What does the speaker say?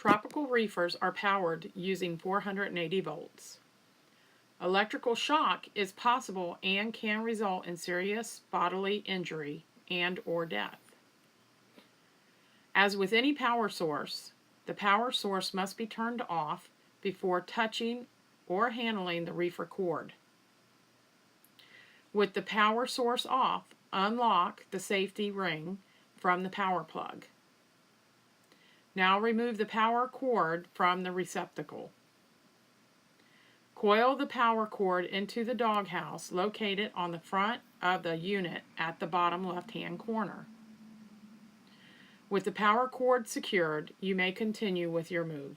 tropical reefers are powered using 480 volts. Electrical shock is possible and can result in serious bodily injury and/or death. As with any power source, the power source must be turned off before touching or handling the reefer cord. With the power source off, unlock the safety ring from the power plug. Now remove the power cord from the receptacle. Coil the power cord into the doghouse located on the front of the unit at the bottom left-hand corner. With the power cord secured, you may continue with your move.